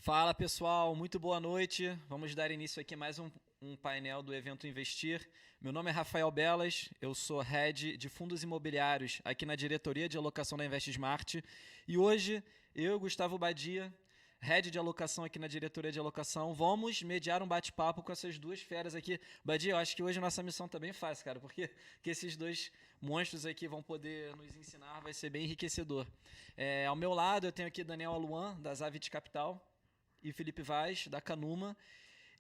Fala pessoal, muito boa noite. Vamos dar início aqui a mais um painel do evento Investir. Meu nome é Rafael Belas, eu sou Head de Fundos Imobiliários aqui na diretoria de alocação da InvestSmart. E hoje eu, Gustavo Badia, Head de alocação aqui na diretoria de alocação, vamos mediar um bate-papo com essas duas feras aqui. Badia, eu acho que hoje a nossa missão tá bem fácil, cara, porque que esses dois monstros aqui vão poder nos ensinar, vai ser bem enriquecedor. Ao meu lado eu tenho aqui Daniel Aluan, da Zavit Capital, e Felipe Vaz, da Canuma.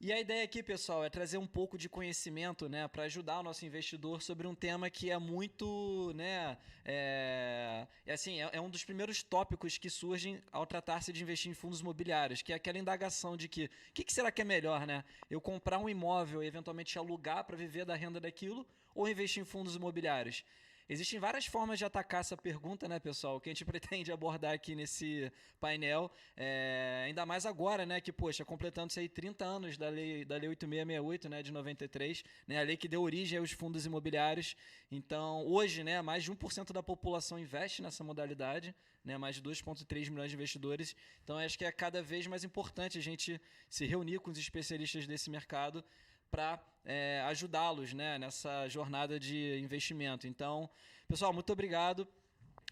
E a ideia aqui, pessoal, é trazer um pouco de conhecimento, né, para ajudar o nosso investidor sobre um tema que é muito, né, é um dos primeiros tópicos que surgem ao tratar-se de investir em fundos imobiliários, que é aquela indagação de que o que será que é melhor, né? Eu comprar um imóvel e eventualmente alugar para viver da renda daquilo ou investir em fundos imobiliários? Existem várias formas de atacar essa pergunta, né, pessoal, que a gente pretende abordar aqui nesse painel, ainda mais agora, né, que, poxa, completando-se aí 30 anos da lei 8668, né, de 93, né, a lei que deu origem aos fundos imobiliários. Então, hoje, né, mais de 1% da população investe nessa modalidade, né, mais de 2,3 milhões de investidores. Então, acho que é cada vez mais importante a gente se reunir com os especialistas desse mercado para ajudá-los, né, nessa jornada de investimento. Então, pessoal, muito obrigado.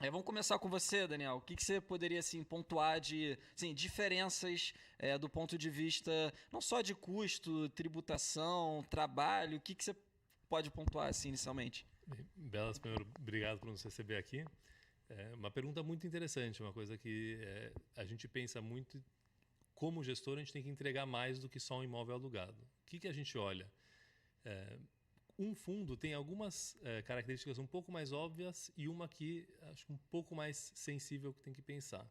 Vamos começar com você, Daniel. O que você poderia assim, pontuar de diferenças do ponto de vista não só de custo, tributação, trabalho? O que você pode pontuar assim, inicialmente? Bem, Belas, primeiro, obrigado por nos receber aqui. É uma pergunta muito interessante, uma coisa que a gente pensa muito. Como gestor, a gente tem que entregar mais do que só um imóvel alugado. O que a gente olha? Um fundo tem algumas características um pouco mais óbvias e uma que acho que um pouco mais sensível que tem que pensar.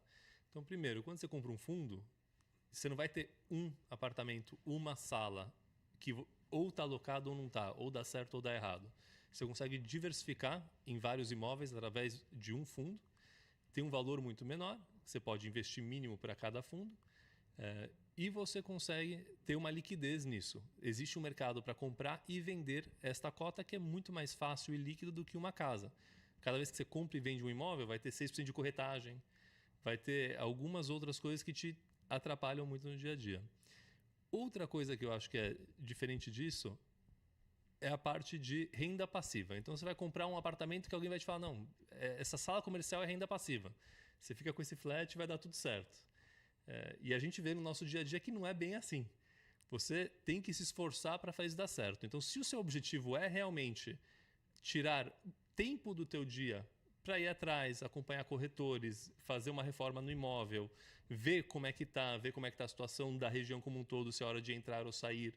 Então, primeiro, quando você compra um fundo, você não vai ter um apartamento, uma sala que ou está alocado ou não está, ou dá certo ou dá errado. Você consegue diversificar em vários imóveis através de um fundo. Tem um valor muito menor, você pode investir mínimo para cada fundo. E você consegue ter uma liquidez nisso. Existe um mercado para comprar e vender esta cota que é muito mais fácil e líquido do que uma casa. Cada vez que você compra e vende um imóvel, vai ter 6% de corretagem, vai ter algumas outras coisas que te atrapalham muito no dia a dia. Outra coisa que eu acho que é diferente disso é a parte de renda passiva. Então você vai comprar um apartamento que alguém vai te falar, não, essa sala comercial é renda passiva. Você fica com esse flat e vai dar tudo certo. E a gente vê no nosso dia a dia que não é bem assim. Você tem que se esforçar para fazer isso dar certo. Então, se o seu objetivo é realmente tirar tempo do teu dia para ir atrás, acompanhar corretores, fazer uma reforma no imóvel, ver como é que está, ver como é que está a situação da região como um todo, se é hora de entrar ou sair,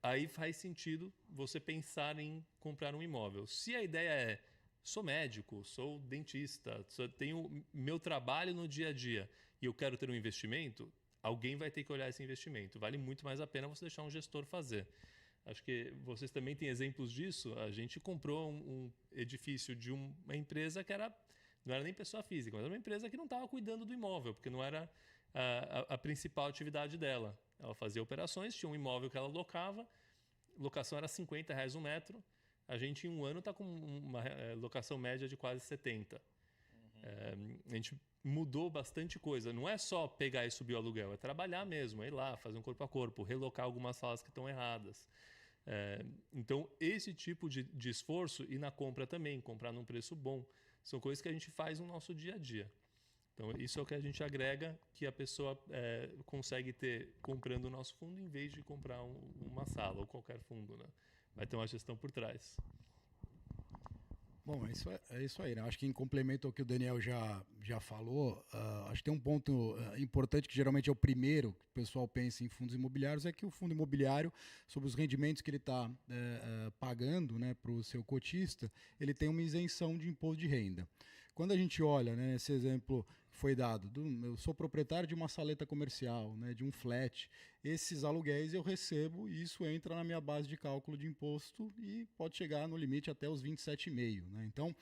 aí faz sentido você pensar em comprar um imóvel. Se a ideia é sou médico, sou dentista, tenho meu trabalho no dia a dia e eu quero ter um investimento, alguém vai ter que olhar esse investimento. Vale muito mais a pena você deixar um gestor fazer. Acho que vocês também têm exemplos disso. A gente comprou um edifício de uma empresa que não era nem pessoa física, mas era uma empresa que não estava cuidando do imóvel, porque não era a principal atividade dela. Ela fazia operações, tinha um imóvel que ela locava, locação era R$ 50 um metro. A gente, em um ano, está com uma locação média de quase 70. A gente mudou bastante coisa. Não é só pegar e subir o aluguel, é trabalhar mesmo, é ir lá, fazer um corpo a corpo, relocar algumas salas que estão erradas. Então, esse tipo de esforço, e na compra também, comprar num preço bom, são coisas que a gente faz no nosso dia a dia. Então, isso é o que a gente agrega, que a pessoa consegue ter comprando o nosso fundo, em vez de comprar uma sala ou qualquer fundo, né? Vai ter uma gestão por trás. Bom, é isso aí, né? Acho que em complemento ao que o Daniel já falou, acho que tem um ponto importante que geralmente é o primeiro que o pessoal pensa em fundos imobiliários, é que o fundo imobiliário, sobre os rendimentos que ele está pagando, né, para o seu cotista, ele tem uma isenção de imposto de renda. Quando a gente olha, né, esse exemplo que foi dado, eu sou proprietário de uma saleta comercial, né, de um flat, esses aluguéis eu recebo e isso entra na minha base de cálculo de imposto e pode chegar no limite até os 27,5%. Né? Então,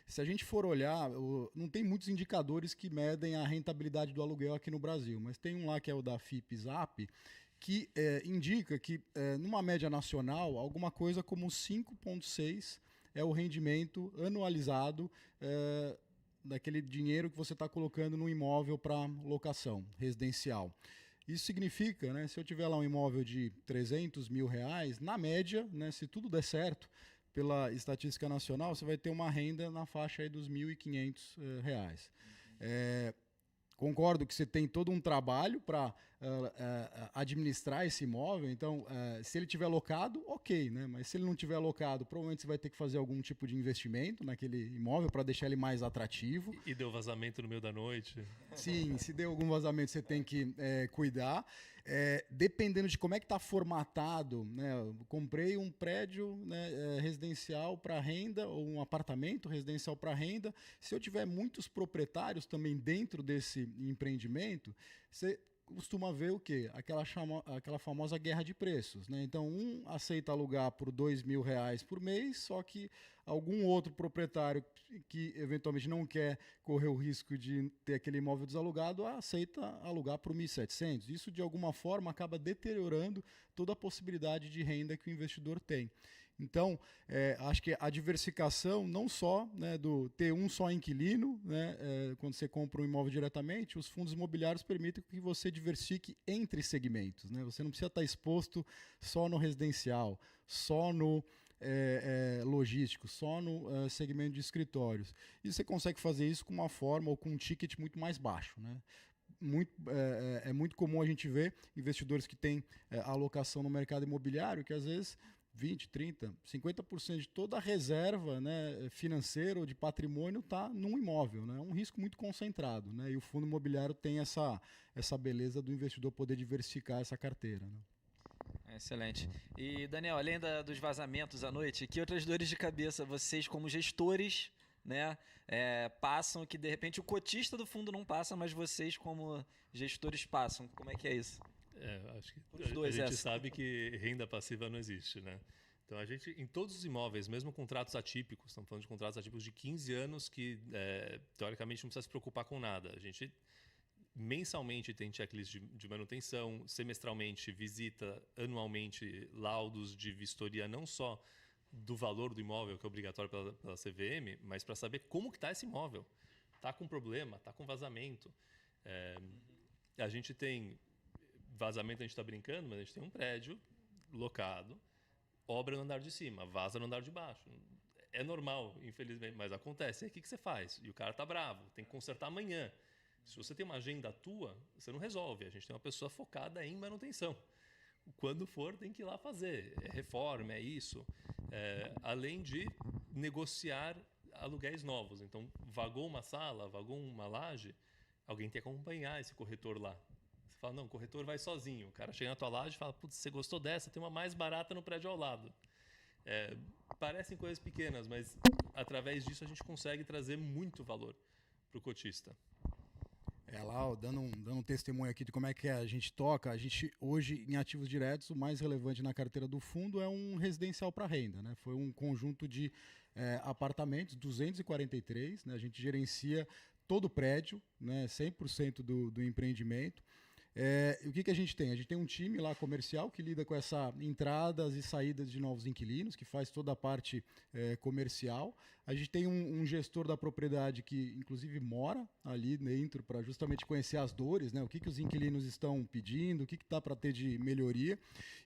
se a gente for olhar, não tem muitos indicadores que medem a rentabilidade do aluguel aqui no Brasil, mas tem um lá que é o da FIP-ZAP, que indica que, numa média nacional, alguma coisa como 5,6% é o rendimento anualizado daquele dinheiro que você está colocando no imóvel para locação residencial. Isso significa, né, se eu tiver lá um imóvel de 300 mil reais, na média, né, se tudo der certo, pela estatística nacional, você vai ter uma renda na faixa aí dos R$ 1.500 reais. Concordo que você tem todo um trabalho para administrar esse imóvel, então, se ele tiver alocado, ok, né? Mas se ele não tiver alocado, provavelmente você vai ter que fazer algum tipo de investimento naquele imóvel para deixar ele mais atrativo. E deu vazamento no meio da noite? Sim, se deu algum vazamento, você tem que cuidar. Dependendo de como é que está formatado, né? Eu comprei um prédio, né, residencial para renda, ou um apartamento residencial para renda. Se eu tiver muitos proprietários também dentro desse empreendimento, você costuma ver o quê? Aquela famosa guerra de preços, né? Então, um aceita alugar por R$ 2.000 por mês, só que algum outro proprietário que eventualmente não quer correr o risco de ter aquele imóvel desalugado aceita alugar por 1.700. Isso, de alguma forma, acaba deteriorando toda a possibilidade de renda que o investidor tem. Então, acho que a diversificação, não só, né, do ter um só inquilino, né, quando você compra um imóvel diretamente, os fundos imobiliários permitem que você diversifique entre segmentos. Né? Você não precisa estar exposto só no residencial, só no logístico, só no segmento de escritórios. E você consegue fazer isso com uma forma ou com um ticket muito mais baixo. Né? É muito comum a gente ver investidores que têm alocação no mercado imobiliário que às vezes 20, 30, 50% de toda a reserva, né, financeira ou de patrimônio está num imóvel. Né? É um risco muito concentrado. Né? E o fundo imobiliário tem essa beleza do investidor poder diversificar essa carteira. Né? Excelente. E, Daniel, além dos vazamentos à noite, que outras dores de cabeça vocês, como gestores, né, passam que, de repente, o cotista do fundo não passa, mas vocês, como gestores, passam? Como é que é isso? Acho que a gente sabe que renda passiva não existe, né? Então, a gente, em todos os imóveis, mesmo contratos atípicos, estamos falando de contratos atípicos de 15 anos que, teoricamente, não precisa se preocupar com nada. A gente mensalmente tem checklist de manutenção, semestralmente visita, anualmente laudos de vistoria, não só do valor do imóvel, que é obrigatório pela CVM, mas para saber como que está esse imóvel. Está com problema, está com vazamento. A gente tem vazamento, a gente está brincando, mas a gente tem um prédio locado, obra no andar de cima, vaza no andar de baixo. É normal, infelizmente, mas acontece. E aí o que você faz? E o cara está bravo, tem que consertar amanhã. Se você tem uma agenda tua, você não resolve. A gente tem uma pessoa focada em manutenção. Quando for, tem que ir lá fazer. É reforma, é isso. Além de negociar aluguéis novos. Então, vagou uma sala, vagou uma laje, alguém tem que acompanhar esse corretor lá. Você fala, não, o corretor vai sozinho. O cara chega na tua laje e fala, putz, você gostou dessa? Tem uma mais barata no prédio ao lado. Parecem coisas pequenas, mas através disso a gente consegue trazer muito valor para o cotista. Lá, dando um testemunho aqui de como é que a gente toca, a gente hoje em ativos diretos, o mais relevante na carteira do fundo é um residencial para renda. Né? Foi um conjunto de apartamentos, 243, né? A gente gerencia todo o prédio, né? 100% do empreendimento. O que a gente tem? A gente tem um time lá comercial que lida com essa entradas e saídas de novos inquilinos, que faz toda a parte comercial. A gente tem um gestor da propriedade que, inclusive, mora ali dentro para justamente conhecer as dores, né? O que os inquilinos estão pedindo, o que está para ter de melhoria.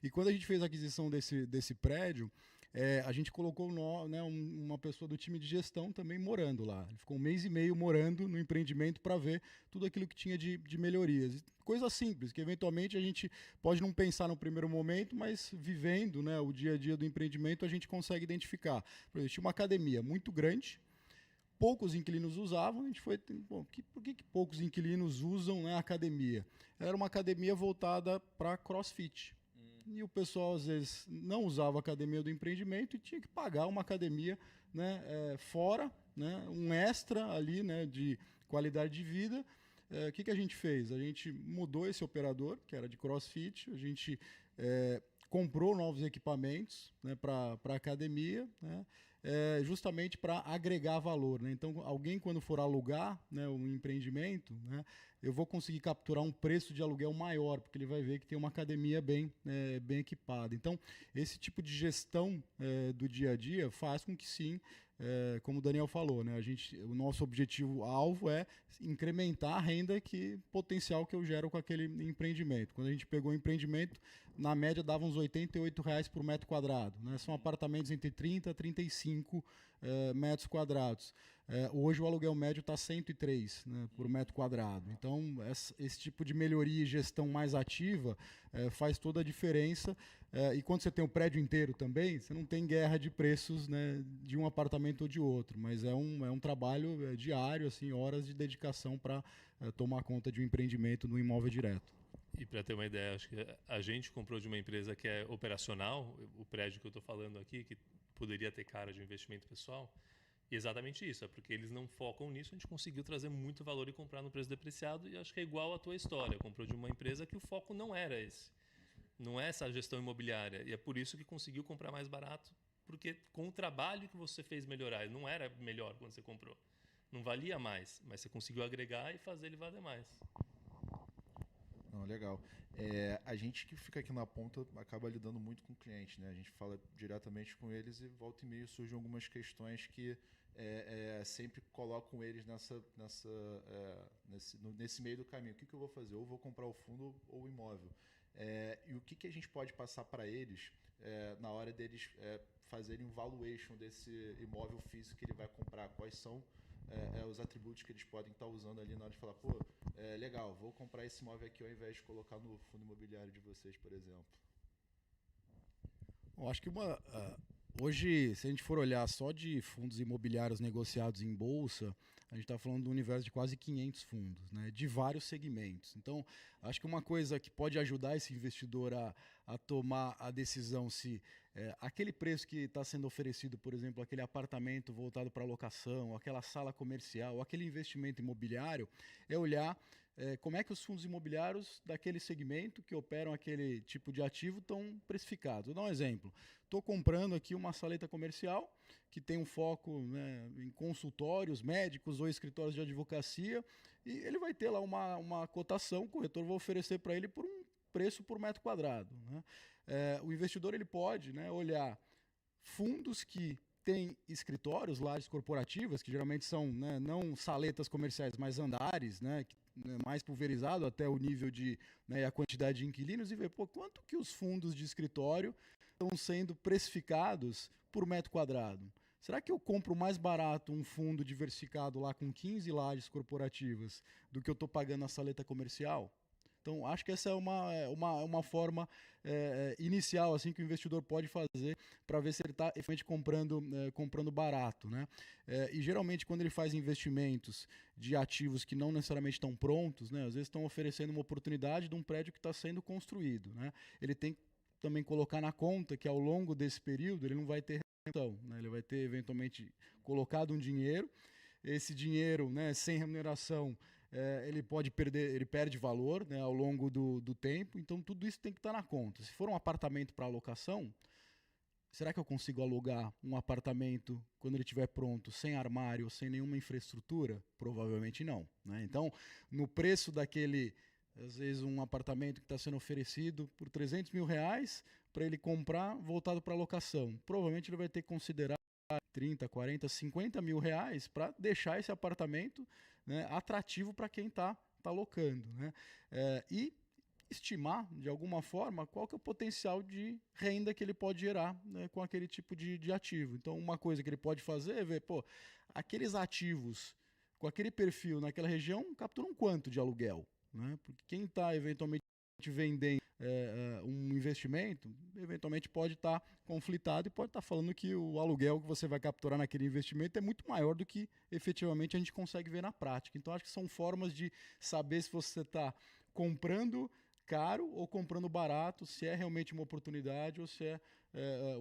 E quando a gente fez a aquisição desse prédio, a gente colocou uma pessoa do time de gestão também morando lá. Ele ficou 1 mês e meio morando no empreendimento para ver tudo aquilo que tinha de melhorias. Coisa simples, que eventualmente a gente pode não pensar no primeiro momento, mas vivendo, né, o dia a dia do empreendimento a gente consegue identificar. Por exemplo, tinha uma academia muito grande, poucos inquilinos usavam, a gente foi, por que poucos inquilinos usam, né, a academia? Era uma academia voltada para CrossFit. E o pessoal, às vezes, não usava a academia do empreendimento e tinha que pagar uma academia, né, fora, né, um extra ali, né, de qualidade de vida. O que a gente fez? A gente mudou esse operador, que era de CrossFit, a gente comprou novos equipamentos, né, para a academia, né, justamente para agregar valor. Né? Então, alguém, quando for alugar, né, um empreendimento, né, eu vou conseguir capturar um preço de aluguel maior, porque ele vai ver que tem uma academia bem equipada. Então, esse tipo de gestão do dia a dia faz com que sim, como o Daniel falou, né, o nosso objetivo-alvo é incrementar a renda potencial que eu gero com aquele empreendimento. Quando a gente pegou o empreendimento, na média dava uns R$ 88 por metro quadrado. Né? São apartamentos entre 30 a 35 metros quadrados. Hoje o aluguel médio está 103, né, por metro quadrado. Então, esse tipo de melhoria e gestão mais ativa faz toda a diferença. E quando você tem o prédio inteiro também, você não tem guerra de preços, né, de um apartamento ou de outro, mas é um trabalho diário, assim, horas de dedicação para tomar conta de um empreendimento no imóvel direto. E para ter uma ideia, acho que a gente comprou de uma empresa que é operacional, o prédio que eu estou falando aqui, que poderia ter cara de investimento pessoal, e exatamente isso, é porque eles não focam nisso, a gente conseguiu trazer muito valor e comprar no preço depreciado, e acho que é igual à tua história, comprou de uma empresa que o foco não era esse, não é essa gestão imobiliária, e é por isso que conseguiu comprar mais barato, porque com o trabalho que você fez melhorar, não era melhor quando você comprou, não valia mais, mas você conseguiu agregar e fazer ele valer mais. Não, legal. A gente que fica aqui na ponta acaba lidando muito com o cliente, né? A gente fala diretamente com eles e volta e meia surgem algumas questões que sempre colocam eles nesse meio do caminho. O que eu vou fazer? Ou vou comprar o fundo ou o imóvel. E o que a gente pode passar para eles na hora deles fazerem um valuation desse imóvel físico que ele vai comprar? Quais são os atributos que eles podem estar usando ali na hora de falar, pô, legal, vou comprar esse imóvel aqui ao invés de colocar no fundo imobiliário de vocês, por exemplo. Eu acho que hoje, se a gente for olhar só de fundos imobiliários negociados em bolsa, a gente está falando do universo de quase 500 fundos, né, de vários segmentos. Então, acho que uma coisa que pode ajudar esse investidor a tomar a decisão se aquele preço que está sendo oferecido, por exemplo, aquele apartamento voltado para locação, aquela sala comercial, aquele investimento imobiliário, é olhar como é que os fundos imobiliários daquele segmento que operam aquele tipo de ativo estão precificados. Vou dar um exemplo. Estou comprando aqui uma saleta comercial que tem um foco, né, em consultórios médicos ou escritórios de advocacia, e ele vai ter lá uma cotação, o corretor vai oferecer para ele por um preço por metro quadrado. Né? O investidor ele pode, né, olhar fundos que têm escritórios, lajes corporativas, que geralmente são, né, não saletas comerciais, mas andares, né, mais pulverizado até o nível de, né, a quantidade de inquilinos, e ver quanto que os fundos de escritório estão sendo precificados por metro quadrado. Será que eu compro mais barato um fundo diversificado lá com 15 lajes corporativas do que eu estou pagando na saleta comercial? Então, acho que essa é uma forma inicial assim, que o investidor pode fazer para ver se ele está efetivamente comprando barato. Né? E geralmente, quando ele faz investimentos de ativos que não necessariamente estão prontos, né, às vezes estão oferecendo uma oportunidade de um prédio que está sendo construído. Né? Ele tem que também colocar na conta que ao longo desse período ele não vai ter remuneração, né? Ele vai ter eventualmente colocado um dinheiro, esse dinheiro, né, sem remuneração, ele pode perder, ele perde valor, né, ao longo do tempo, então tudo isso tem que estar na conta. Se for um apartamento para alocação, será que eu consigo alugar um apartamento quando ele estiver pronto, sem armário, sem nenhuma infraestrutura? Provavelmente não. Né? Então, no preço daquele, às vezes um apartamento que está sendo oferecido por R$300 mil para ele comprar voltado para locação, provavelmente ele vai ter que considerar 30, 40, 50 mil reais para deixar esse apartamento, né, atrativo para quem está alocando. Né? E estimar, de alguma forma, qual que é o potencial de renda que ele pode gerar, né, com aquele tipo de ativo. Então, uma coisa que ele pode fazer é ver, aqueles ativos com aquele perfil naquela região capturam quanto de aluguel? Né? Porque quem está eventualmente vendendo um investimento, eventualmente pode estar conflitado e pode estar falando que o aluguel que você vai capturar naquele investimento é muito maior do que efetivamente a gente consegue ver na prática. Então, acho que são formas de saber se você está comprando caro ou comprando barato, se é realmente uma oportunidade ou se é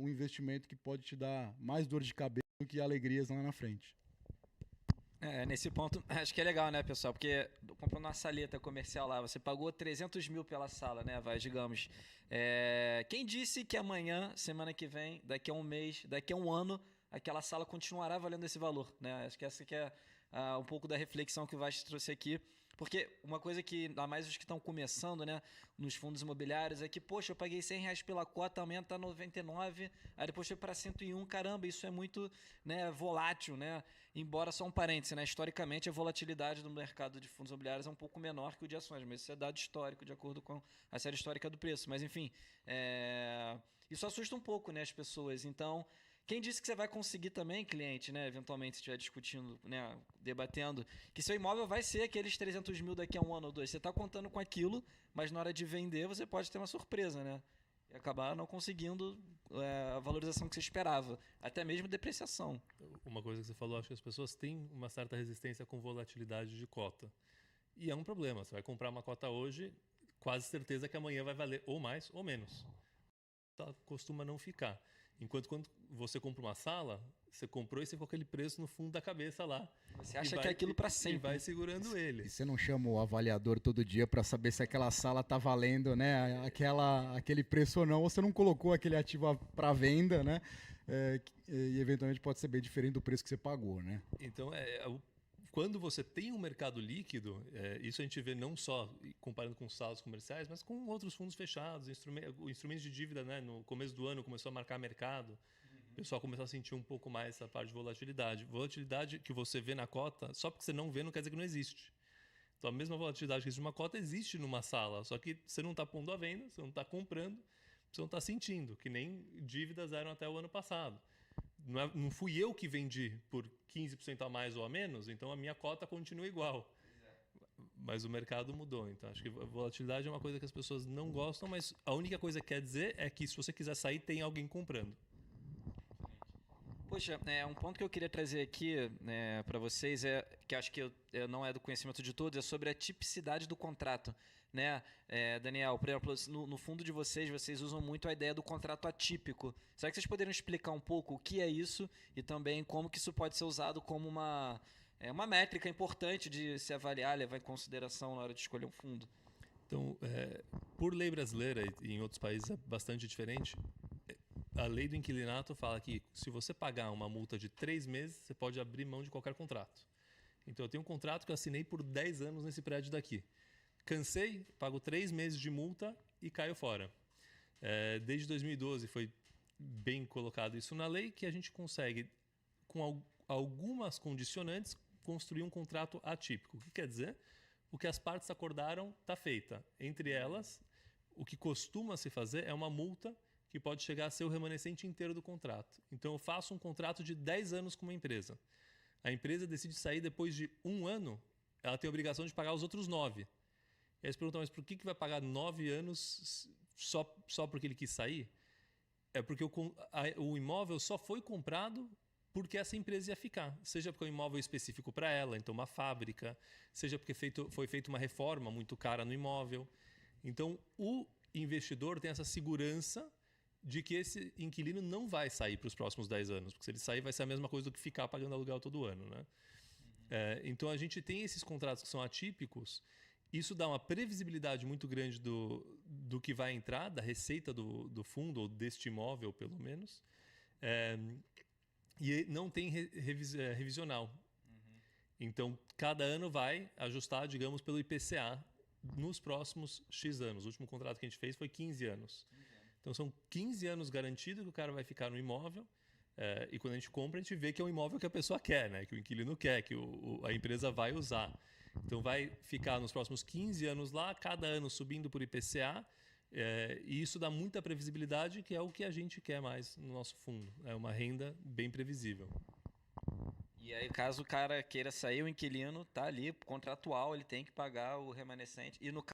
um investimento que pode te dar mais dor de cabeça do que alegrias lá na frente. Nesse ponto, acho que é legal, né, pessoal? Porque comprando uma saleta comercial lá, você pagou 300 mil pela sala, né, digamos. Quem disse que amanhã, semana que vem, daqui a um mês, daqui a um ano, aquela sala continuará valendo esse valor, né? Acho que essa que é um pouco da reflexão que o Vaz trouxe aqui. Porque uma coisa que, ainda mais os que estão começando, né, nos fundos imobiliários, é que, poxa, eu paguei R$ 100 pela cota, aumenta a 99, aí depois foi para 101, caramba, isso é muito, né, volátil, né? Embora, só um parêntese, né, historicamente a volatilidade do mercado de fundos imobiliários é um pouco menor que o de ações, mas isso é dado histórico, de acordo com a série histórica do preço. Mas, enfim, isso assusta um pouco, né, as pessoas. Então, quem disse que você vai conseguir também, cliente, né, eventualmente, se estiver discutindo, né, debatendo, que seu imóvel vai ser aqueles 300 mil daqui a um ano ou dois. Você está contando com aquilo, mas na hora de vender você pode ter uma surpresa, né? E acabar não conseguindo a valorização que você esperava. Até mesmo depreciação. Uma coisa que você falou, acho que as pessoas têm uma certa resistência com volatilidade de cota. E é um problema. Você vai comprar uma cota hoje, quase certeza que amanhã vai valer ou mais ou menos. Costuma não ficar. Enquanto quando você compra uma sala, você comprou e você ficou aquele preço no fundo da cabeça lá. Você acha que é aquilo para sempre. E vai segurando ele. E você não chama o avaliador todo dia para saber se aquela sala tá valendo, né, aquele preço ou não, ou você não colocou aquele ativo para venda, né? E eventualmente pode ser bem diferente do preço que você pagou, né? Então, quando você tem um mercado líquido, isso a gente vê não só comparando com salas comerciais, mas com outros fundos fechados, instrumentos de dívida, né? No começo do ano começou a marcar mercado, o pessoal começou a sentir um pouco mais essa parte de volatilidade. Volatilidade que você vê na cota, só porque você não vê não quer dizer que não existe. Então a mesma volatilidade que existe numa cota existe numa sala, só que você não está pondo à venda, você não está comprando, você não está sentindo, que nem dívidas eram até o ano passado. Não fui eu que vendi por 15% a mais ou a menos, então a minha cota continua igual. Mas o mercado mudou. Então acho que a volatilidade é uma coisa que as pessoas não gostam, mas a única coisa que quer dizer é que se você quiser sair, tem alguém comprando. Poxa, um ponto que eu queria trazer aqui, né, para vocês, que acho que não é do conhecimento de todos, é sobre a tipicidade do contrato. Né, Daniel, por exemplo, no fundo de vocês usam muito a ideia do contrato atípico. Será que vocês poderiam explicar um pouco o que é isso e também como que isso pode ser usado como uma métrica importante de se avaliar, levar em consideração na hora de escolher um fundo? Então, por lei brasileira e em outros países é bastante diferente, a lei do inquilinato fala que se você pagar uma multa de 3 meses, você pode abrir mão de qualquer contrato. Então, eu tenho um contrato que eu assinei por 10 anos nesse prédio daqui. Cansei, pago 3 meses de multa e caio fora. Desde 2012 foi bem colocado isso na lei, que a gente consegue, com algumas condicionantes, construir um contrato atípico. O que quer dizer? O que as partes acordaram está feita. Entre elas, o que costuma se fazer é uma multa que pode chegar a ser o remanescente inteiro do contrato. Então eu faço um contrato de 10 anos com uma empresa. A empresa decide sair depois de 1 ano, ela tem a obrigação de pagar os outros 9. E aí você pergunta, mas por que vai pagar 9 anos só porque ele quis sair? É porque o imóvel só foi comprado porque essa empresa ia ficar. Seja porque é um imóvel específico para ela, então uma fábrica, seja porque foi feita uma reforma muito cara no imóvel. Então o investidor tem essa segurança de que esse inquilino não vai sair para os próximos 10 anos. Porque se ele sair vai ser a mesma coisa do que ficar pagando aluguel todo ano. Né? Então a gente tem esses contratos que são atípicos. Isso dá uma previsibilidade muito grande do que vai entrar, da receita do fundo, ou deste imóvel, pelo menos. E não tem revisional. Então, cada ano vai ajustar, digamos, pelo IPCA nos próximos X anos. O último contrato que a gente fez foi 15 anos. Então, são 15 anos garantido que o cara vai ficar no imóvel. E quando a gente compra, a gente vê que é um imóvel que a pessoa quer, né? Que o inquilino quer, que a empresa vai usar. Então vai ficar nos próximos 15 anos lá, cada ano subindo por IPCA, e isso dá muita previsibilidade, que é o que a gente quer mais no nosso fundo. É uma renda bem previsível. E aí, caso o cara queira sair, o inquilino está ali, contratual, ele tem que pagar o remanescente. E no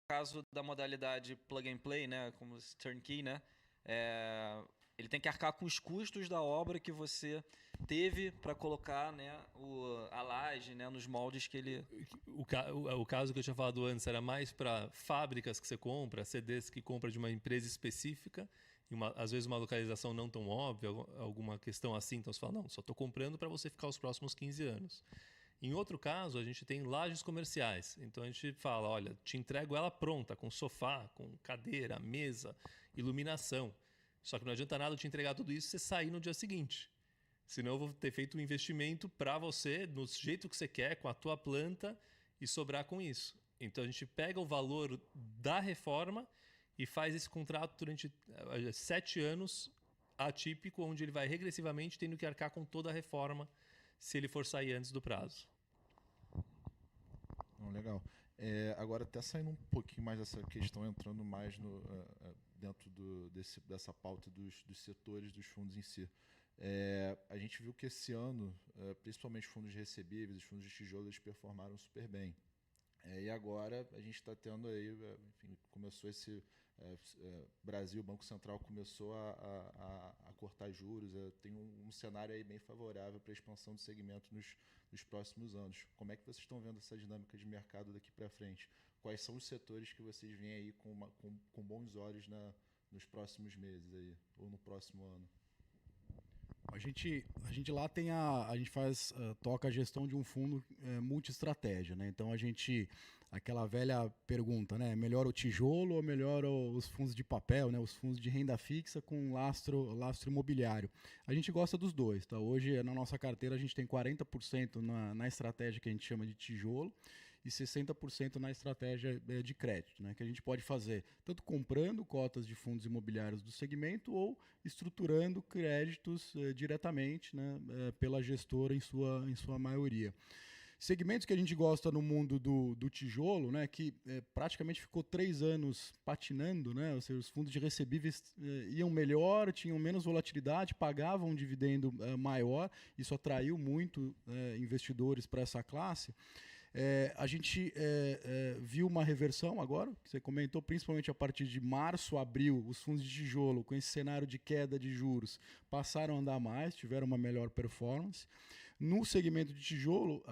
caso da modalidade plug and play, né, como turnkey, né, ele tem que arcar com os custos da obra que você teve para colocar, né, a laje, né, nos moldes que ele... O caso que eu tinha falado antes era mais para fábricas que você compra, CDs que compra de uma empresa específica, e às vezes uma localização não tão óbvia, alguma questão assim, então você fala, não, só estou comprando para você ficar os próximos 15 anos. Em outro caso, a gente tem lajes comerciais. Então a gente fala, olha, te entrego ela pronta, com sofá, com cadeira, mesa, iluminação. Só que não adianta nada eu te entregar tudo isso e você sair no dia seguinte. Senão eu vou ter feito um investimento para você, no jeito que você quer, com a tua planta, e sobrar com isso. Então a gente pega o valor da reforma e faz esse contrato durante 7 anos atípico, onde ele vai regressivamente tendo que arcar com toda a reforma se ele for sair antes do prazo. Não, legal. Agora, até saindo um pouquinho mais dessa questão, entrando mais dentro dessa pauta dos setores dos fundos em si. A gente viu que esse ano, principalmente os fundos recebíveis, os fundos de tijolo, eles performaram super bem. E agora a gente está tendo aí, enfim, começou Brasil, o Banco Central começou a cortar juros, tem um cenário aí bem favorável para a expansão do segmento nos próximos anos. Como é que vocês estão vendo essa dinâmica de mercado daqui para frente? Quais são os setores que vocês veem aí com bons olhos nos próximos meses aí, ou no próximo ano? A gente lá tem a gente toca a gestão de um fundo multi-estratégia, né? Então aquela velha pergunta, né? Melhor o tijolo ou melhor os fundos de papel, né? Os fundos de renda fixa com lastro imobiliário. A gente gosta dos dois, tá? Hoje na nossa carteira a gente tem 40% na estratégia que a gente chama de tijolo e 60% na estratégia de crédito, né? Que a gente pode fazer tanto comprando cotas de fundos imobiliários do segmento ou estruturando créditos diretamente, né, pela gestora em sua maioria. Segmentos que a gente gosta no mundo do tijolo, né, que praticamente ficou 3 anos patinando, né, ou seja, os fundos de recebíveis iam melhor, tinham menos volatilidade, pagavam um dividendo maior, isso atraiu muito investidores para essa classe. A gente viu uma reversão agora, que você comentou, principalmente a partir de março, abril, os fundos de tijolo, com esse cenário de queda de juros, passaram a andar mais, tiveram uma melhor performance. No segmento de tijolo,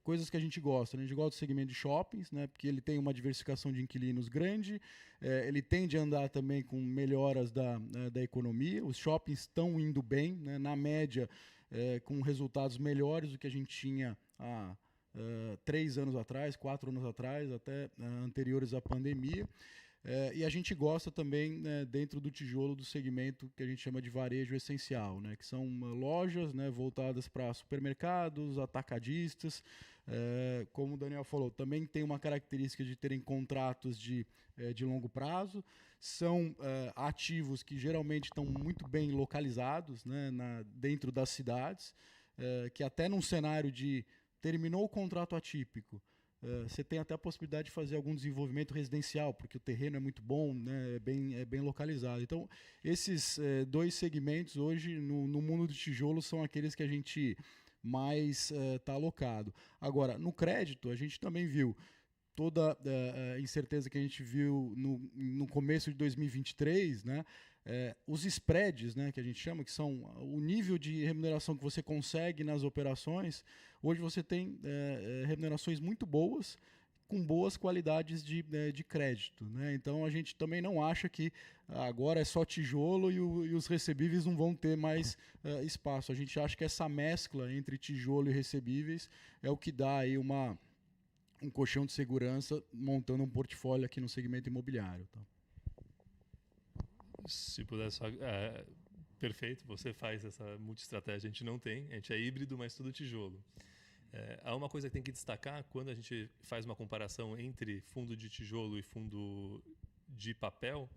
coisas que a gente gosta, né? A gente gosta do segmento de shoppings, né? Porque ele tem uma diversificação de inquilinos grande, ele tende a andar também com melhoras da economia, os shoppings estão indo bem, né? Na média, com resultados melhores do que a gente tinha 3 anos atrás, 4 anos atrás, até anteriores à pandemia. E a gente gosta também, né, dentro do tijolo, do segmento que a gente chama de varejo essencial, né, que são lojas, né, voltadas para supermercados, atacadistas. Como o Daniel falou, também tem uma característica de terem contratos de longo prazo. São ativos que geralmente estão muito bem localizados, né, dentro das cidades, que até num cenário de terminou o contrato atípico, você tem até a possibilidade de fazer algum desenvolvimento residencial, porque o terreno é muito bom, né, é bem localizado. Então, esses 2 segmentos hoje no mundo do tijolo são aqueles que a gente mais está alocado. Agora, no crédito, a gente também viu toda a incerteza que a gente viu no começo de 2023, né? Os spreads, né, que a gente chama, que são o nível de remuneração que você consegue nas operações. Hoje você tem remunerações muito boas, com boas qualidades de crédito, né? Então a gente também não acha que agora é só tijolo e os recebíveis não vão ter mais espaço. A gente acha que essa mescla entre tijolo e recebíveis é o que dá aí um colchão de segurança montando um portfólio aqui no segmento imobiliário. Tá? Se puder só... perfeito, você faz essa multi-estratégia, a gente não tem, a gente é híbrido, mas tudo tijolo. Há uma coisa que tem que destacar quando a gente faz uma comparação entre fundo de tijolo e fundo de papel,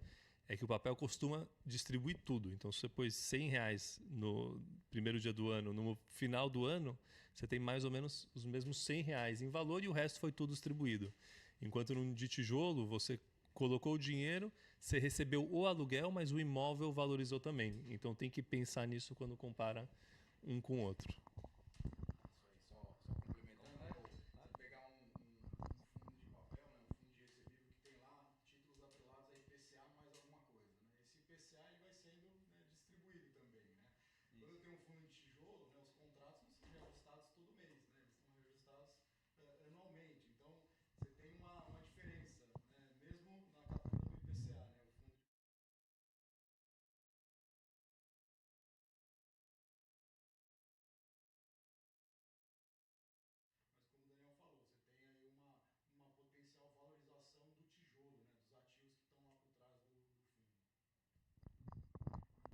é que o papel costuma distribuir tudo. Então, se você pôs R$100 no primeiro dia do ano, no final do ano, você tem mais ou menos os mesmos R$100 em valor e o resto foi tudo distribuído. Enquanto no de tijolo, você colocou o dinheiro, você recebeu o aluguel, mas o imóvel valorizou também. Então tem que pensar nisso quando compara um com o outro.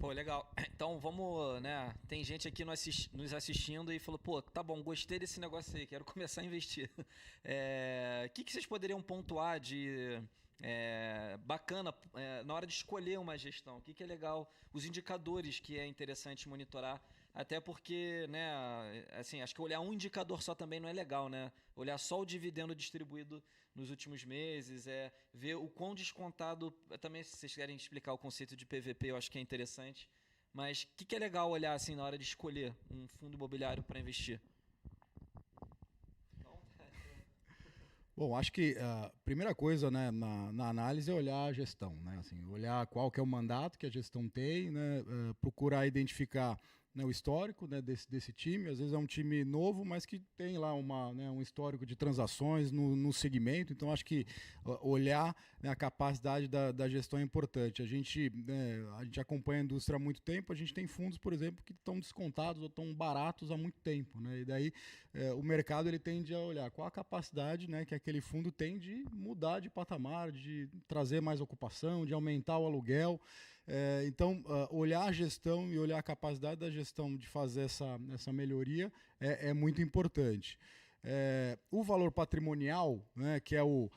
Pô, legal. Então vamos, né? Tem gente aqui nos assistindo e falou, pô, tá bom, gostei desse negócio aí, quero começar a investir. O que vocês poderiam pontuar de bacana na hora de escolher uma gestão? O que é legal? Os indicadores que é interessante monitorar. Até porque, né, assim, acho que olhar um indicador só também não é legal, né? Olhar só o dividendo distribuído nos últimos meses, ver o quão descontado. Também, se vocês querem explicar o conceito de PVP, eu acho que é interessante. Mas o que é legal olhar assim na hora de escolher um fundo imobiliário para investir? Bom, acho que a primeira coisa, né, na análise é olhar a gestão, né, assim, olhar qual que é o mandato que a gestão tem, né, procurar identificar, né, o histórico, né, desse time. Às vezes é um time novo, mas que tem lá um histórico de transações no segmento. Então, acho que olhar, né, a capacidade da gestão é importante. A gente acompanha a indústria há muito tempo. A gente tem fundos, por exemplo, que estão descontados ou estão baratos há muito tempo, né? E daí o mercado ele tende a olhar qual a capacidade, né, que aquele fundo tem de mudar de patamar, de trazer mais ocupação, de aumentar o aluguel. Então, olhar a gestão e olhar a capacidade da gestão de fazer essa melhoria é muito importante. O valor patrimonial, né, que é o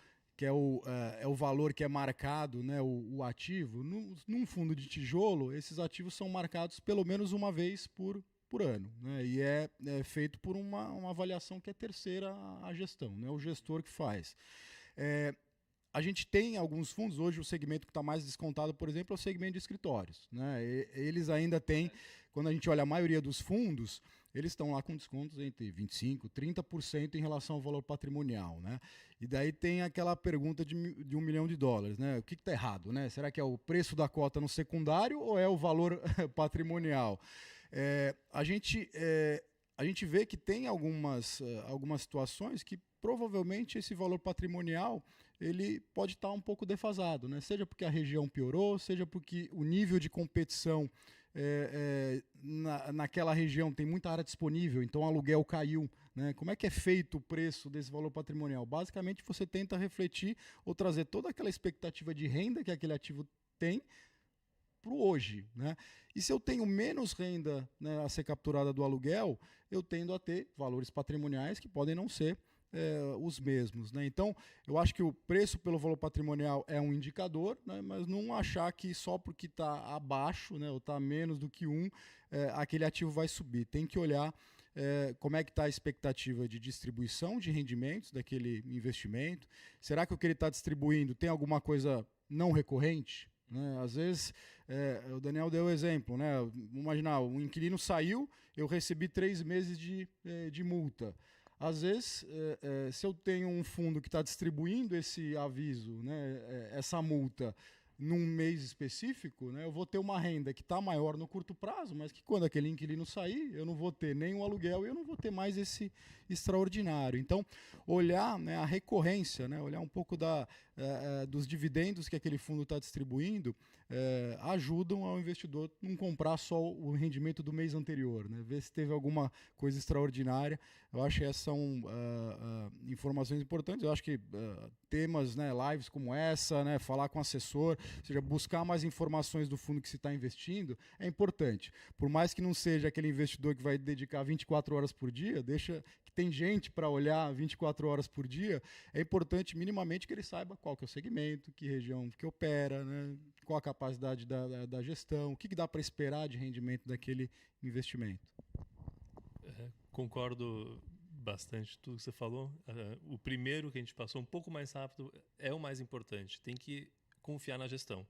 valor que é marcado, né, o ativo, num fundo de tijolo, esses ativos são marcados pelo menos uma vez por ano, né, e é feito por uma avaliação que é terceira à gestão, né, o gestor que faz. A gente tem alguns fundos, hoje o segmento que está mais descontado, por exemplo, é o segmento de escritórios, né? Eles ainda têm, quando a gente olha a maioria dos fundos, eles estão lá com descontos entre 25% e 30% em relação ao valor patrimonial, né? E daí tem aquela pergunta de $1 milhão, né? O que está errado, né? Será que é o preço da cota no secundário ou é o valor patrimonial? A gente vê que tem algumas situações que provavelmente esse valor patrimonial ele pode estar um pouco defasado, né? Seja porque a região piorou, seja porque o nível de competição naquela região tem muita área disponível, então o aluguel caiu, né? Como é que é feito o preço desse valor patrimonial? Basicamente, você tenta refletir ou trazer toda aquela expectativa de renda que aquele ativo tem para o hoje, né? E se eu tenho menos renda, né, a ser capturada do aluguel, eu tendo a ter valores patrimoniais que podem não ser os mesmos, né? Então, eu acho que o preço pelo valor patrimonial é um indicador, né, mas não achar que só porque está abaixo, né, ou está menos do que aquele ativo vai subir. Tem que olhar como é que está a expectativa de distribuição de rendimentos daquele investimento. Será que o que ele está distribuindo tem alguma coisa não recorrente? Né? Às vezes, o Daniel deu o exemplo, né? Imaginar, um inquilino saiu, eu recebi 3 meses de multa. Às vezes, se eu tenho um fundo que está distribuindo esse aviso, né, essa multa, num mês específico, né, eu vou ter uma renda que está maior no curto prazo, mas que quando aquele inquilino sair, eu não vou ter nem o aluguel e eu não vou ter mais esse extraordinário. Então, olhar, né, a recorrência, né, olhar um pouco dos dividendos que aquele fundo está distribuindo, ajudam ao investidor não comprar só o rendimento do mês anterior, né, ver se teve alguma coisa extraordinária. Eu acho que essas são informações importantes. Eu acho que temas, né, lives como essa, né, falar com o assessor, ou seja, buscar mais informações do fundo que se está investindo é importante. Por mais que não seja aquele investidor que vai dedicar 24 horas por dia, deixa que tem gente para olhar 24 horas por dia, é importante minimamente que ele saiba qual que é o segmento, que região que opera, né, qual a capacidade da gestão, o que dá para esperar de rendimento daquele investimento. Concordo bastante com tudo que você falou. O primeiro que a gente passou um pouco mais rápido é o mais importante. Tem que confiar na gestão.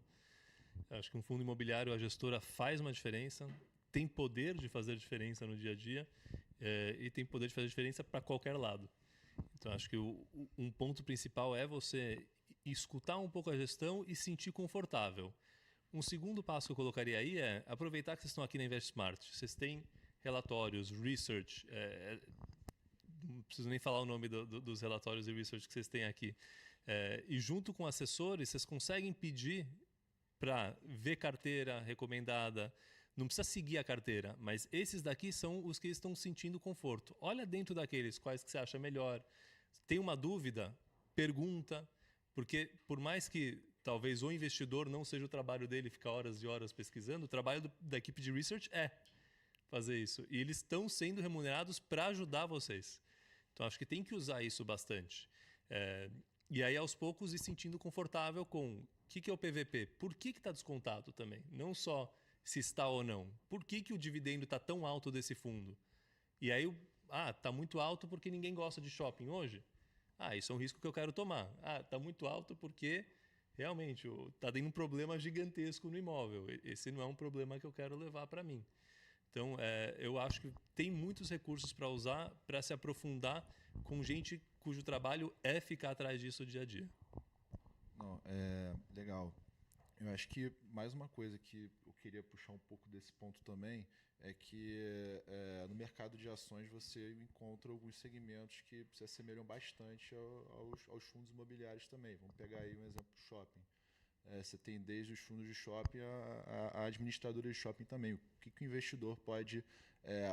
Acho que um fundo imobiliário, a gestora faz uma diferença, tem poder de fazer diferença no dia a dia e tem poder de fazer diferença para qualquer lado. Então, acho que um ponto principal é você escutar um pouco a gestão e sentir confortável. Um segundo passo que eu colocaria aí é aproveitar que vocês estão aqui na InvestSmart. Vocês têm relatórios, research, não preciso nem falar o nome dos relatórios e research que vocês têm aqui. E junto com assessores, vocês conseguem pedir para ver carteira recomendada. Não precisa seguir a carteira, mas esses daqui são os que estão sentindo conforto. Olha dentro daqueles quais que você acha melhor. Tem uma dúvida? Pergunta. Porque por mais que talvez o investidor não seja o trabalho dele ficar horas e horas pesquisando, o trabalho da equipe de research é fazer isso. E eles estão sendo remunerados para ajudar vocês. Então, acho que tem que usar isso bastante. E aí, aos poucos, ir sentindo confortável com o que é o PVP. Por que está descontado também? Não só se está ou não. Por que o dividendo está tão alto desse fundo? E aí, está muito alto porque ninguém gosta de shopping hoje? Isso é um risco que eu quero tomar. Está muito alto porque realmente está tendo um problema gigantesco no imóvel. Esse não é um problema que eu quero levar para mim. Então, eu acho que tem muitos recursos para usar, para se aprofundar com gente cujo trabalho é ficar atrás disso dia a dia. Não, legal. Eu acho que mais uma coisa que eu queria puxar um pouco desse ponto também é que no mercado de ações você encontra alguns segmentos que se assemelham bastante aos fundos imobiliários também. Vamos pegar aí um exemplo do shopping. Você tem desde os fundos de shopping a administradora de shopping também. O que o investidor pode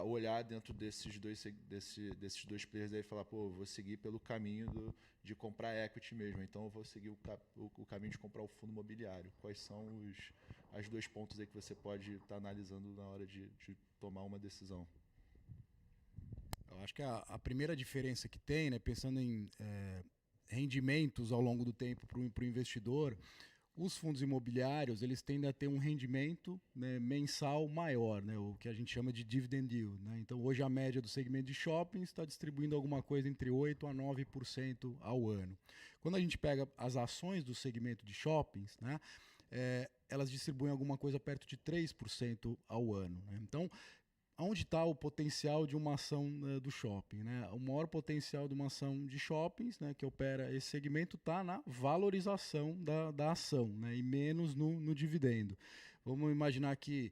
olhar dentro desses dois players aí e falar, vou seguir pelo caminho de comprar equity mesmo, então eu vou seguir o caminho de comprar o fundo imobiliário. Quais são os dois pontos aí que você pode estar analisando na hora de tomar uma decisão? Eu acho que a primeira diferença que tem, né, pensando em rendimentos ao longo do tempo para o investidor, os fundos imobiliários eles tendem a ter um rendimento, né, mensal maior, né, o que a gente chama de dividend yield. Né? Então, hoje a média do segmento de shopping está distribuindo alguma coisa entre 8% a 9% ao ano. Quando a gente pega as ações do segmento de shoppings, né, elas distribuem alguma coisa perto de 3% ao ano. Né? Então, onde está o potencial de uma ação do shopping? Né? O maior potencial de uma ação de shoppings, né, que opera esse segmento, está na valorização da ação, né, e menos no dividendo. Vamos imaginar que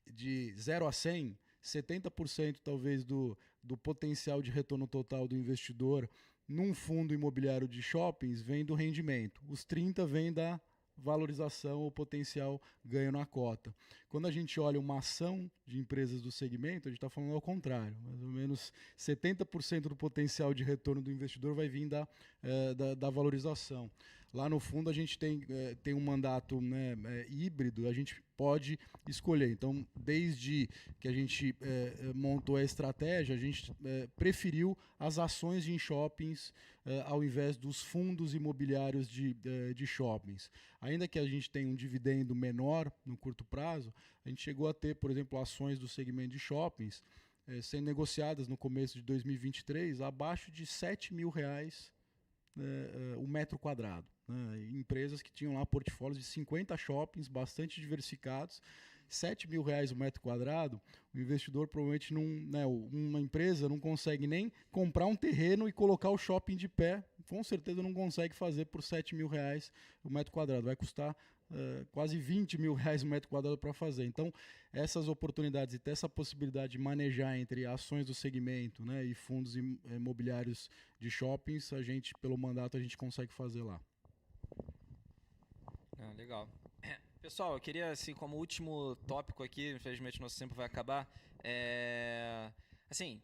de 0 a 100, 70% talvez do potencial de retorno total do investidor num fundo imobiliário de shoppings vem do rendimento. Os 30% vem da valorização ou potencial ganho na cota. Quando a gente olha uma ação de empresas do segmento, a gente está falando ao contrário. Mais ou menos 70% do potencial de retorno do investidor vai vir da valorização. Lá no fundo a gente tem um mandato, né, híbrido, a gente pode escolher. Então, desde que a gente montou a estratégia, a gente preferiu as ações em shoppings ao invés dos fundos imobiliários de shoppings. Ainda que a gente tenha um dividendo menor no curto prazo, a gente chegou a ter, por exemplo, ações do segmento de shoppings sendo negociadas no começo de 2023 abaixo de R$7 mil o metro quadrado. Né? Empresas que tinham lá portfólios de 50 shoppings, bastante diversificados, R$7 mil o metro quadrado, o investidor provavelmente não, né, uma empresa não consegue nem comprar um terreno e colocar o shopping de pé, com certeza não consegue fazer por R$7 mil o metro quadrado, vai custar quase R$20 mil o metro quadrado para fazer. Então, essas oportunidades e ter essa possibilidade de manejar entre ações do segmento, né, e fundos imobiliários de shoppings, pelo mandato, a gente consegue fazer lá. Legal. Pessoal, eu queria, assim, como último tópico aqui, infelizmente nosso tempo vai acabar, assim,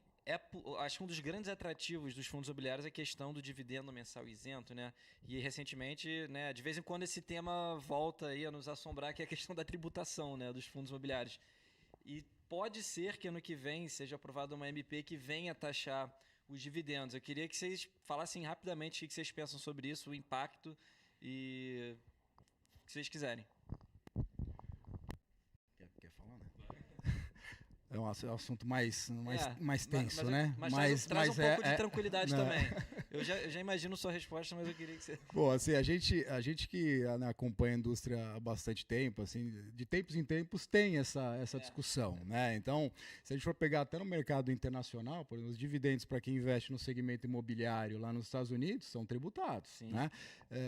acho que um dos grandes atrativos dos fundos imobiliários é a questão do dividendo mensal isento, né? E recentemente, né, de vez em quando esse tema volta aí a nos assombrar, que é a questão da tributação, né, dos fundos imobiliários. E pode ser que ano que vem seja aprovada uma MP que venha taxar os dividendos. Eu queria que vocês falassem rapidamente o que vocês pensam sobre isso, o impacto e o que vocês quiserem. Quer falar, né? É um assunto mais tenso, né? Mas traz um pouco de tranquilidade também. Eu já imagino sua resposta, mas eu queria que você... Bom, assim, a gente que acompanha a indústria há bastante tempo, assim, de tempos em tempos tem essa discussão, né? Então, se a gente for pegar até no mercado internacional, por exemplo, os dividendos para quem investe no segmento imobiliário lá nos Estados Unidos são tributados, sim, né?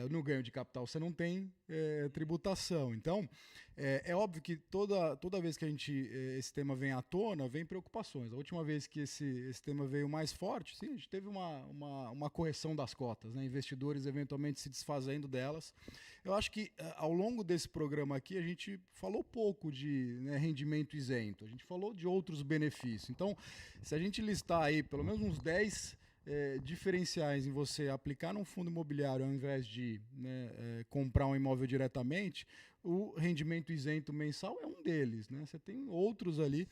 No ganho de capital você não tem tributação. Então, é óbvio que toda vez que esse tema vem à tona, vem preocupações. A última vez que esse tema veio mais forte, sim, a gente teve uma correção das cotas, né? Investidores eventualmente se desfazendo delas. Eu acho que ao longo desse programa aqui a gente falou pouco de, né, rendimento isento, a gente falou de outros benefícios. Então, se a gente listar aí pelo menos uns 10 diferenciais em você aplicar num fundo imobiliário ao invés de, né, comprar um imóvel diretamente, o rendimento isento mensal é um deles, né? Você tem outros ali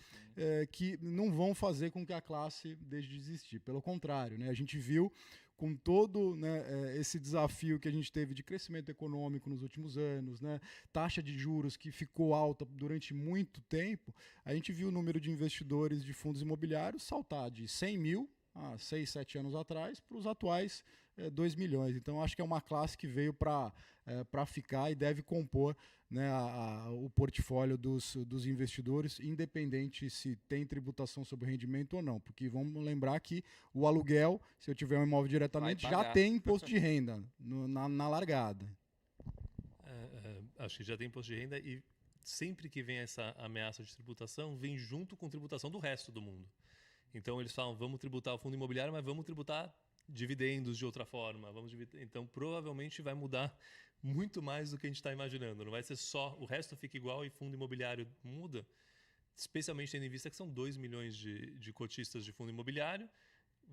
que não vão fazer com que a classe deixe de existir. Pelo contrário, né? A gente viu com todo, né, esse desafio que a gente teve de crescimento econômico nos últimos anos, né, taxa de juros que ficou alta durante muito tempo, a gente viu o número de investidores de fundos imobiliários saltar de 100 mil há 6, 7 anos atrás para os atuais 2 milhões. Então, acho que é uma classe que veio para ficar e deve compor, né, o portfólio dos investidores, independente se tem tributação sobre rendimento ou não. Porque vamos lembrar que o aluguel, se eu tiver um imóvel diretamente, já tem imposto de renda na largada. Acho que já tem imposto de renda e sempre que vem essa ameaça de tributação, vem junto com tributação do resto do mundo. Então eles falam, vamos tributar o fundo imobiliário, mas vamos tributar dividendos de outra forma. Então provavelmente vai mudar muito mais do que a gente está imaginando. Não vai ser só o resto fica igual e fundo imobiliário muda, especialmente tendo em vista que são 2 milhões de cotistas de fundo imobiliário.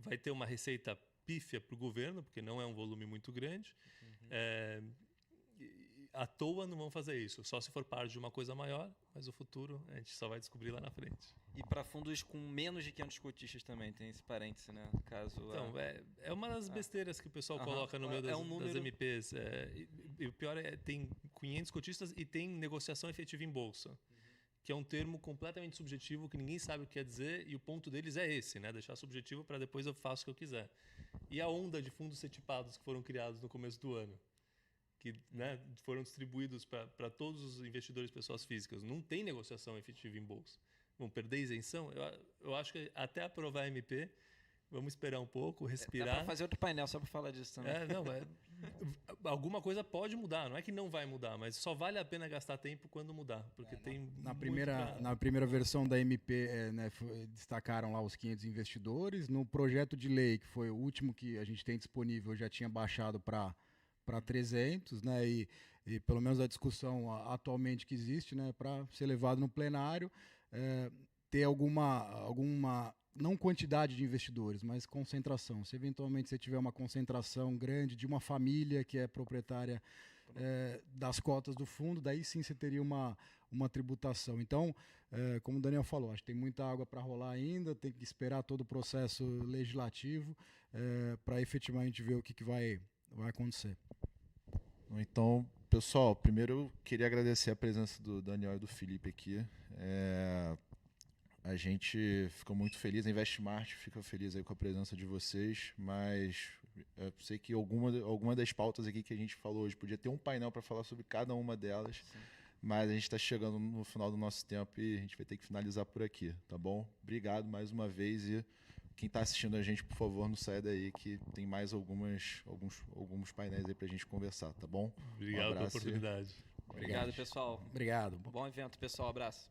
Vai ter uma receita pífia para o governo, porque não é um volume muito grande. À toa não vão fazer isso, só se for parte de uma coisa maior, mas o futuro a gente só vai descobrir lá na frente. E para fundos com menos de 500 cotistas também, tem esse parêntese, né? Caso então, é uma das besteiras que o pessoal coloca no meio das MPs. E o pior é tem 500 cotistas e tem negociação efetiva em bolsa, que é um termo completamente subjetivo, que ninguém sabe o que quer dizer, e o ponto deles é esse, né? Deixar subjetivo para depois eu faço o que eu quiser. E a onda de fundos setipados que foram criados no começo do ano, que, né, foram distribuídos para todos os investidores pessoas físicas, não tem negociação efetiva em bolsa. Vão perder isenção? Eu acho que até aprovar a MP, vamos esperar um pouco, respirar. Dá para fazer outro painel só para falar disso também. Alguma coisa pode mudar, não é que não vai mudar, mas só vale a pena gastar tempo quando mudar, porque tem na primeira versão da MP, né, destacaram lá os 500 investidores. No projeto de lei, que foi o último que a gente tem disponível, já tinha baixado para 300, né, e pelo menos a discussão atualmente que existe, né, para ser levado no plenário, ter alguma não quantidade de investidores, mas concentração. Se eventualmente você tiver uma concentração grande de uma família que é proprietária das cotas do fundo, daí sim você teria uma tributação. Então, como o Daniel falou, acho que tem muita água para rolar ainda, tem que esperar todo o processo legislativo para efetivamente ver o que vai acontecer. Então, pessoal, primeiro eu queria agradecer a presença do Daniel e do Felipe aqui. A gente ficou muito feliz, a Investmart fica feliz aí com a presença de vocês, mas eu sei que alguma das pautas aqui que a gente falou hoje podia ter um painel para falar sobre cada uma delas. Sim. Mas a gente está chegando no final do nosso tempo e a gente vai ter que finalizar por aqui, tá bom? Obrigado mais uma vez e quem está assistindo a gente, por favor, não saia daí que tem mais alguns painéis aí para a gente conversar, tá bom? Obrigado pela oportunidade. Obrigado, pessoal. Obrigado. Bom evento, pessoal. Abraço.